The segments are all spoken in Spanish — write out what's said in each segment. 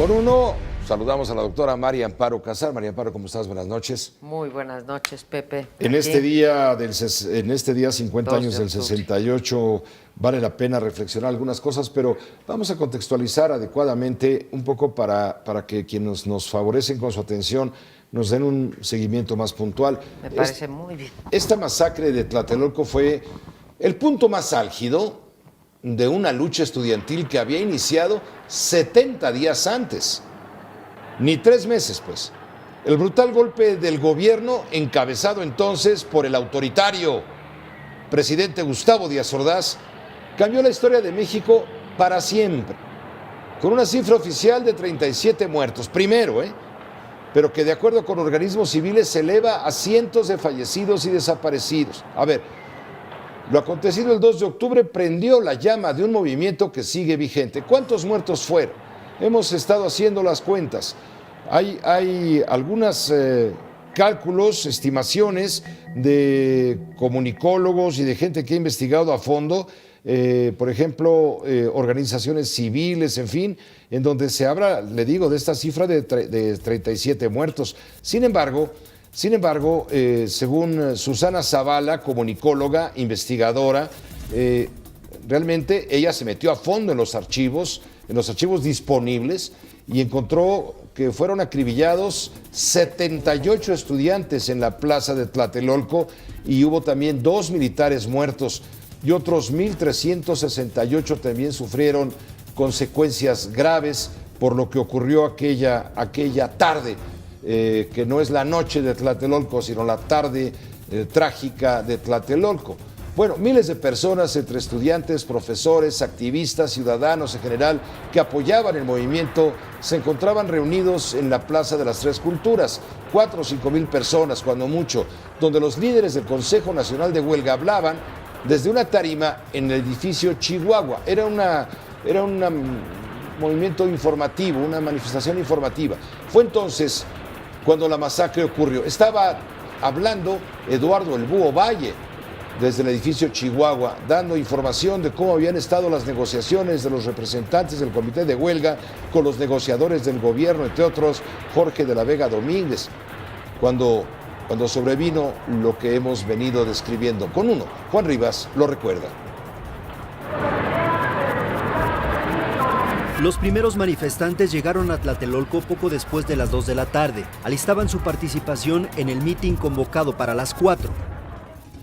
Con uno, saludamos a la doctora María Amparo Casar. María Amparo, ¿cómo estás? Buenas noches. Muy buenas noches, Pepe. En este día 50 años del 68, vale la pena reflexionar algunas cosas, pero vamos a contextualizar adecuadamente un poco para que quienes nos favorecen con su atención nos den un seguimiento más puntual. Me parece muy bien. Esta masacre de Tlatelolco fue el punto más álgido de una lucha estudiantil que había iniciado 70 días antes. Ni 3 meses, pues. El brutal golpe del gobierno, encabezado entonces por el autoritario presidente Gustavo Díaz Ordaz, cambió la historia de México para siempre, con una cifra oficial de 37 muertos, primero, pero que de acuerdo con organismos civiles se eleva a cientos de fallecidos y desaparecidos. A ver, lo acontecido el 2 de octubre prendió la llama de un movimiento que sigue vigente. ¿Cuántos muertos fueron? Hemos estado haciendo las cuentas. Hay algunos cálculos, estimaciones de comunicólogos y de gente que ha investigado a fondo, por ejemplo, organizaciones civiles, en fin, en donde se habla, le digo, de esta cifra de 37 muertos. Sin embargo, según Susana Zavala, comunicóloga, investigadora, realmente ella se metió a fondo en los archivos disponibles y encontró que fueron acribillados 78 estudiantes en la plaza de Tlatelolco y hubo también 2 militares muertos y otros 1,368 también sufrieron consecuencias graves por lo que ocurrió aquella tarde, que no es la noche de Tlatelolco, sino la tarde trágica de Tlatelolco. Bueno, miles de personas, entre estudiantes, profesores, activistas, ciudadanos en general, que apoyaban el movimiento, se encontraban reunidos en la Plaza de las Tres Culturas, 4 o 5 mil personas, cuando mucho, donde los líderes del Consejo Nacional de Huelga hablaban desde una tarima en el edificio Chihuahua. Era un movimiento informativo, una manifestación informativa. Fue entonces cuando la masacre ocurrió. Estaba hablando Eduardo El Búho Valle, desde el edificio Chihuahua, dando información de cómo habían estado las negociaciones de los representantes del comité de huelga con los negociadores del gobierno, entre otros Jorge de la Vega Domínguez, cuando sobrevino lo que hemos venido describiendo. Con uno, Juan Rivas lo recuerda. Los primeros manifestantes llegaron a Tlatelolco poco después de las 2 de la tarde. Alistaban su participación en el mitin convocado para las 4.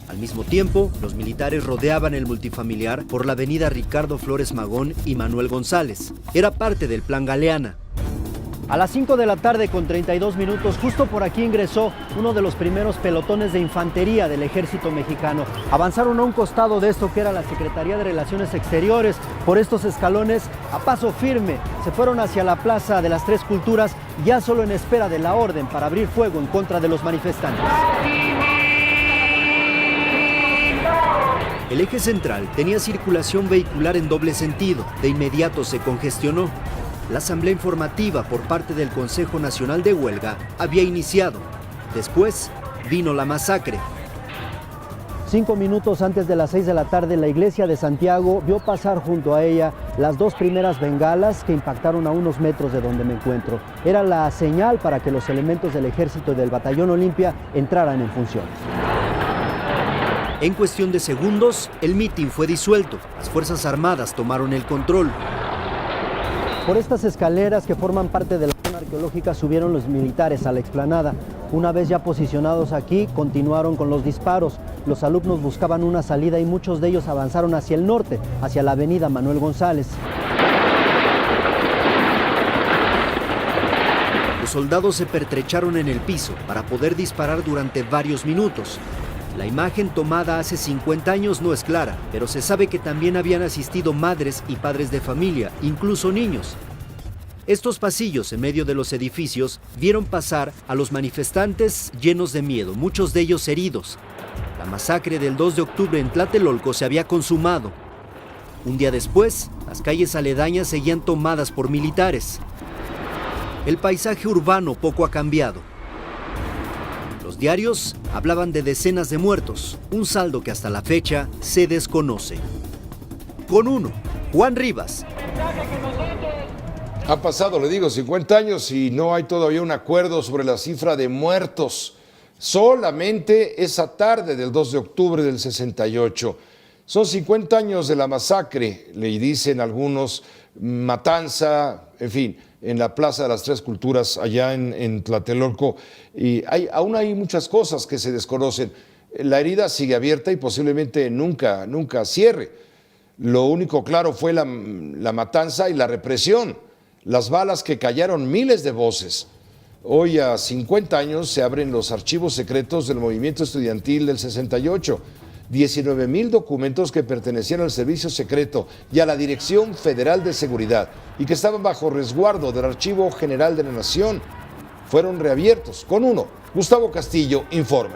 Al mismo tiempo, los militares rodeaban el multifamiliar por la avenida Ricardo Flores Magón y Manuel González. Era parte del Plan Galeana. A las 5 de la tarde con 32 minutos, justo por aquí ingresó uno de los primeros pelotones de infantería del ejército mexicano. Avanzaron a un costado de esto que era la Secretaría de Relaciones Exteriores. Por estos escalones, a paso firme, se fueron hacia la Plaza de las Tres Culturas, ya solo en espera de la orden para abrir fuego en contra de los manifestantes. El eje central tenía circulación vehicular en doble sentido. De inmediato se congestionó. La asamblea informativa por parte del Consejo Nacional de Huelga había iniciado. Después vino la masacre. 5 minutos antes de las 6 de la tarde, la iglesia de Santiago vio pasar junto a ella las 2 primeras bengalas que impactaron a unos metros de donde me encuentro. Era la señal para que los elementos del ejército y del batallón Olimpia entraran en funciones. En cuestión de segundos, el mitin fue disuelto. Las Fuerzas Armadas tomaron el control. Por estas escaleras que forman parte de la zona arqueológica subieron los militares a la explanada. Una vez ya posicionados aquí, continuaron con los disparos. Los alumnos buscaban una salida y muchos de ellos avanzaron hacia el norte, hacia la avenida Manuel González. Los soldados se pertrecharon en el piso para poder disparar durante varios minutos. La imagen tomada hace 50 años no es clara, pero se sabe que también habían asistido madres y padres de familia, incluso niños. Estos pasillos en medio de los edificios vieron pasar a los manifestantes llenos de miedo, muchos de ellos heridos. La masacre del 2 de octubre en Tlatelolco se había consumado. Un día después, las calles aledañas seguían tomadas por militares. El paisaje urbano poco ha cambiado. Los diarios hablaban de decenas de muertos, un saldo que hasta la fecha se desconoce. Con uno, Juan Rivas. Ha pasado, le digo, 50 años y no hay todavía un acuerdo sobre la cifra de muertos. Solamente esa tarde del 2 de octubre del 68. Son 50 años de la masacre, le dicen algunos, matanza, en fin, en la Plaza de las Tres Culturas, allá en Tlatelolco. Y aún hay muchas cosas que se desconocen. La herida sigue abierta y posiblemente nunca cierre. Lo único claro fue la matanza y la represión, las balas que callaron miles de voces. Hoy, a 50 años, se abren los archivos secretos del movimiento estudiantil del 68. 19,000 documentos que pertenecían al Servicio Secreto y a la Dirección Federal de Seguridad y que estaban bajo resguardo del Archivo General de la Nación fueron reabiertos. Con uno, Gustavo Castillo informa.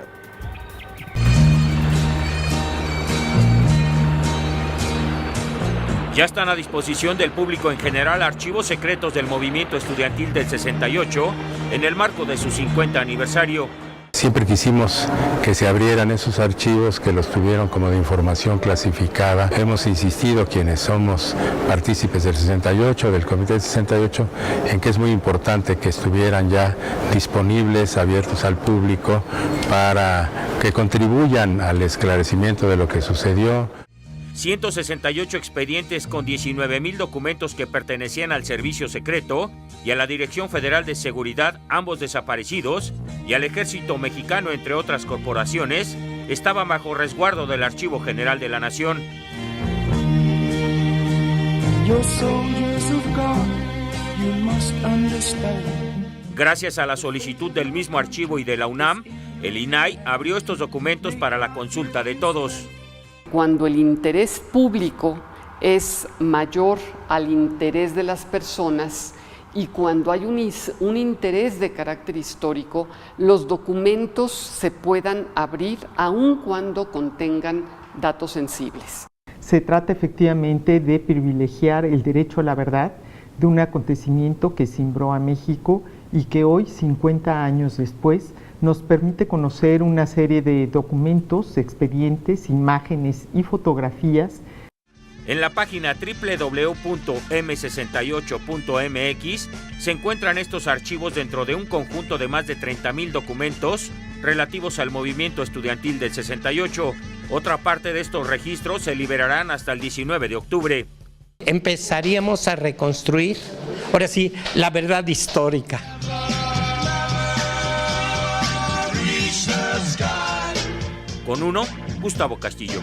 Ya están a disposición del público en general archivos secretos del movimiento estudiantil del 68 en el marco de su 50 aniversario. Siempre quisimos que se abrieran esos archivos, que los tuvieron como de información clasificada. Hemos insistido, quienes somos partícipes del 68, del Comité del 68, en que es muy importante que estuvieran ya disponibles, abiertos al público, para que contribuyan al esclarecimiento de lo que sucedió. 168 expedientes con 19,000 documentos que pertenecían al Servicio Secreto y a la Dirección Federal de Seguridad, ambos desaparecidos, y al Ejército Mexicano, entre otras corporaciones, estaban bajo resguardo del Archivo General de la Nación. Gracias a la solicitud del mismo archivo y de la UNAM, el INAI abrió estos documentos para la consulta de todos. Cuando el interés público es mayor al interés de las personas y cuando hay un interés de carácter histórico, los documentos se puedan abrir aun cuando contengan datos sensibles. Se trata efectivamente de privilegiar el derecho a la verdad de un acontecimiento que cimbró a México y que hoy, 50 años después, nos permite conocer una serie de documentos, expedientes, imágenes y fotografías. En la página www.m68.mx se encuentran estos archivos dentro de un conjunto de más de 30,000 documentos relativos al movimiento estudiantil del 68. Otra parte de estos registros se liberarán hasta el 19 de octubre. Empezaríamos a reconstruir, ahora sí, la verdad histórica. Con uno, Gustavo Castillo.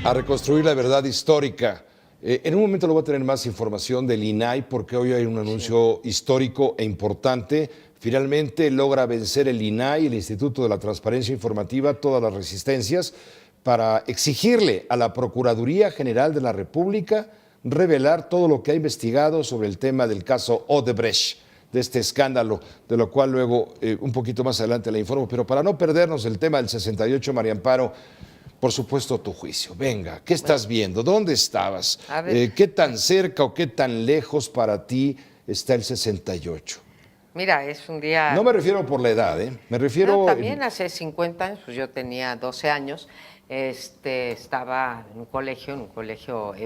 A reconstruir la verdad histórica. En un momento le voy a tener más información del INAI porque hoy hay un anuncio histórico e importante. Finalmente logra vencer el INAI, el Instituto de la Transparencia Informativa, todas las resistencias para exigirle a la Procuraduría General de la República revelar todo lo que ha investigado sobre el tema del caso Odebrecht, de este escándalo, de lo cual luego un poquito más adelante le informo. Pero para no perdernos el tema del 68, María Amparo, por supuesto tu juicio. Venga, ¿qué estás viendo? ¿Dónde estabas? ¿Qué tan cerca o qué tan lejos para ti está el 68? Mira, es un día... No me refiero por la edad, me refiero... No, también hace 50 años, pues yo tenía 12 años, estaba en un colegio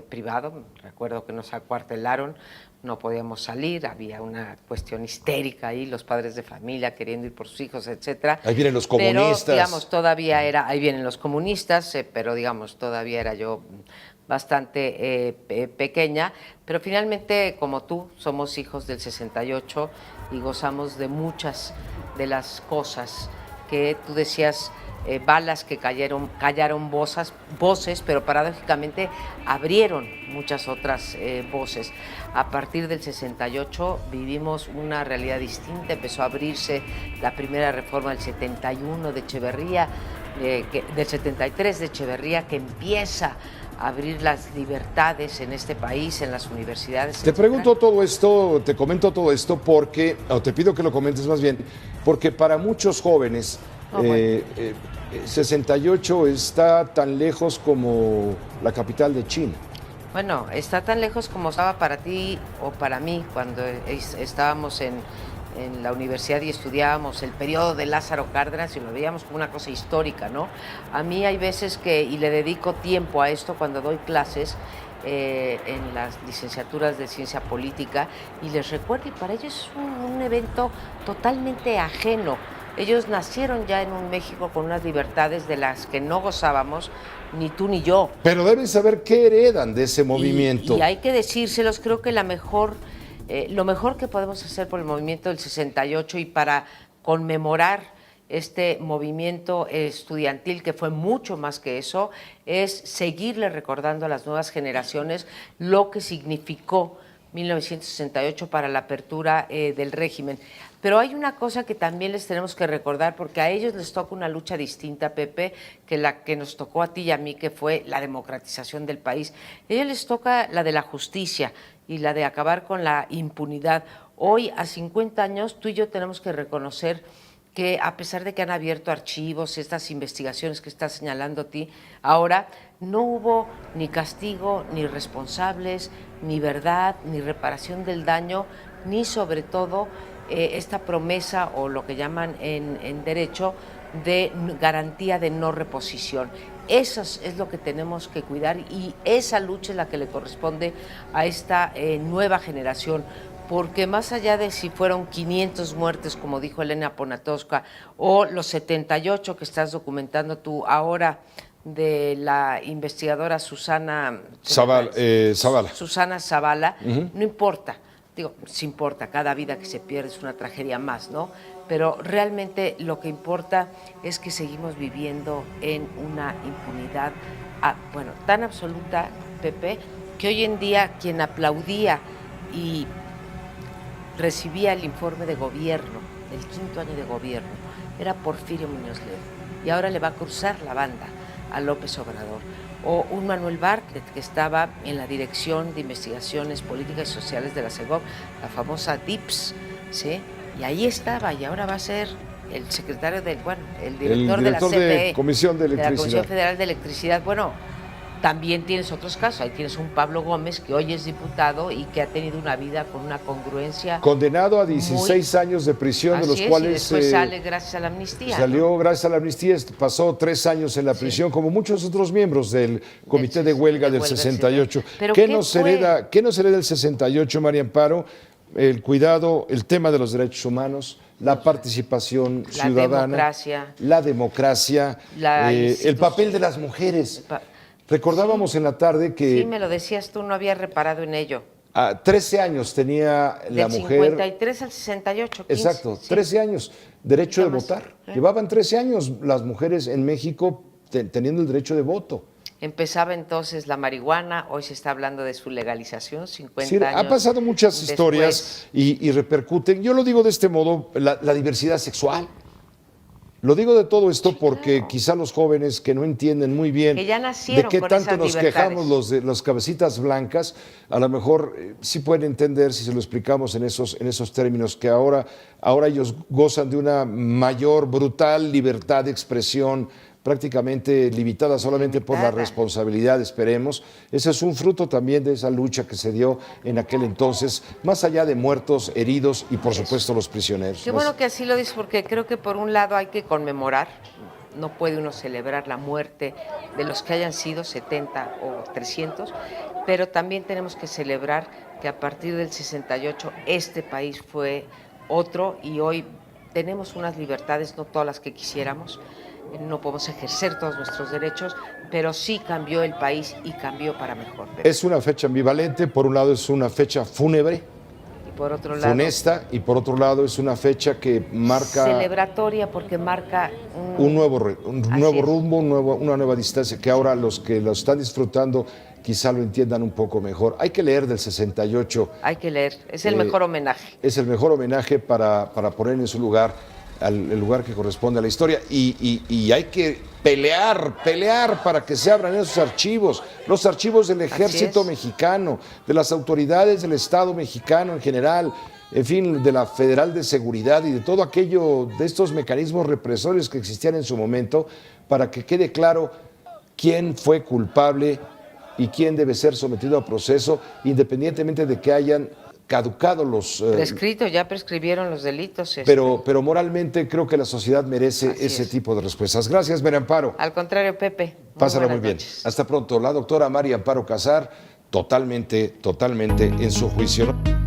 privado, recuerdo que nos acuartelaron, no podíamos salir, había una cuestión histérica ahí, los padres de familia queriendo ir por sus hijos, etcétera. Ahí vienen los comunistas. Pero, digamos, todavía era, ahí vienen los comunistas, pero digamos, todavía era yo bastante pequeña, pero finalmente, como tú, somos hijos del 68 y gozamos de muchas de las cosas que tú decías, balas que callaron voces, pero paradójicamente abrieron muchas otras voces. A partir del 68 vivimos una realidad distinta, empezó a abrirse la primera reforma del 71 de Echeverría, del 73 de Echeverría, que empieza a abrir las libertades en este país, en las universidades. Te pregunto todo esto, te comento todo esto porque, o te pido que lo comentes más bien, porque para muchos jóvenes 68 está tan lejos como la capital de China. Bueno, está tan lejos como estaba para ti o para mí cuando estábamos en la universidad y estudiábamos el periodo de Lázaro Cárdenas y lo veíamos como una cosa histórica, ¿no? A mí hay veces que, y le dedico tiempo a esto cuando doy clases, en las licenciaturas de ciencia política, y les recuerdo, y para ellos es un evento totalmente ajeno. Ellos nacieron ya en un México con unas libertades de las que no gozábamos, ni tú ni yo. Pero deben saber qué heredan de ese movimiento. Y hay que decírselos, creo que lo mejor que podemos hacer por el movimiento del 68 y para conmemorar este movimiento estudiantil, que fue mucho más que eso, es seguirle recordando a las nuevas generaciones lo que significó 1968 para la apertura del régimen. Pero hay una cosa que también les tenemos que recordar, porque a ellos les toca una lucha distinta, Pepe, que la que nos tocó a ti y a mí, que fue la democratización del país. A ellos les toca la de la justicia y la de acabar con la impunidad. Hoy, a 50 años, tú y yo tenemos que reconocer que a pesar de que han abierto archivos, estas investigaciones que estás señalando a ti, ahora no hubo ni castigo, ni responsables, ni verdad, ni reparación del daño, ni sobre todo esta promesa o lo que llaman en derecho de garantía de no reposición. Eso es lo que tenemos que cuidar y esa lucha es la que le corresponde a esta nueva generación. Porque más allá de si fueron 500 muertes, como dijo Elena Poniatowska, o los 78 que estás documentando tú ahora de la investigadora Susana Zavala. Susana Zavala, no importa, digo, sí importa, cada vida que se pierde es una tragedia más, ¿no? Pero realmente lo que importa es que seguimos viviendo en una impunidad, tan absoluta, Pepe, que hoy en día quien aplaudía y recibía el informe de gobierno, el 5º año de gobierno, era Porfirio Muñoz Ledo, y ahora le va a cruzar la banda a López Obrador. O un Manuel Bartlett, que estaba en la Dirección de Investigaciones Políticas y Sociales de la CEGOV, la famosa DIPS, ¿sí? Y ahí estaba, y ahora va a ser el secretario el director de la CFE, de Comisión de Electricidad. De la Comisión Federal de Electricidad. Bueno, también tienes otros casos, ahí tienes un Pablo Gómez que hoy es diputado y que ha tenido una vida con una congruencia. Condenado a 16 años de prisión, de los cuales y después sale gracias a la amnistía. Salió gracias a la amnistía, pasó 3 años en la prisión, como muchos otros miembros del Comité de Huelga del 68. ¿Qué nos hereda el 68, María Amparo? El cuidado, el tema de los derechos humanos, la participación ciudadana, la democracia, el papel de las mujeres. Recordábamos en la tarde que... Sí, me lo decías tú, no había reparado en ello. 13 años tenía la mujer... Del 53 al 68, 15. Exacto, 13 años, derecho de votar. Llevaban 13 años las mujeres en México teniendo el derecho de voto. Empezaba entonces la marihuana, hoy se está hablando de su legalización, 50 sí, años. Ha pasado muchas después. Historias y repercuten. Yo lo digo de este modo, la diversidad sexual. Lo digo de todo esto porque quizá los jóvenes que no entienden muy bien que ya nacieron de qué con tanto esas nos libertades. quejamos los cabecitas blancas, a lo mejor sí pueden entender si se lo explicamos en esos términos, que ahora ellos gozan de una mayor, brutal libertad de expresión, prácticamente limitada solamente por la responsabilidad, esperemos. Ese es un fruto también de esa lucha que se dio en aquel entonces, más allá de muertos, heridos y por supuesto los prisioneros. Qué bueno que así lo dices, porque creo que por un lado hay que conmemorar, no puede uno celebrar la muerte de los que hayan sido 70 o 300, pero también tenemos que celebrar que a partir del 68 este país fue otro y hoy tenemos unas libertades, no todas las que quisiéramos. No podemos ejercer todos nuestros derechos, pero sí cambió el país y cambió para mejor. Es una fecha ambivalente, por un lado es una fecha fúnebre, y por otro lado, funesta, y por otro lado es una fecha que marca... Celebratoria, porque marca un nuevo rumbo, una nueva distancia, que ahora los que lo están disfrutando quizá lo entiendan un poco mejor. Hay que leer del 68. Hay que leer, es el mejor homenaje. Es el mejor homenaje para poner en su lugar el lugar que corresponde a la historia y hay que pelear para que se abran esos archivos, los archivos del ejército mexicano, de las autoridades del Estado mexicano en general, en fin, de la Federal de Seguridad y de todo aquello, de estos mecanismos represores que existían en su momento, para que quede claro quién fue culpable y quién debe ser sometido a proceso, independientemente de que hayan caducado los... ya prescribieron los delitos. Pero moralmente creo que la sociedad merece ese tipo de respuestas. Gracias, María Amparo. Al contrario, Pepe. Pásala muy bien. Hasta pronto. La doctora María Amparo Casar, totalmente en su juicio, ¿no?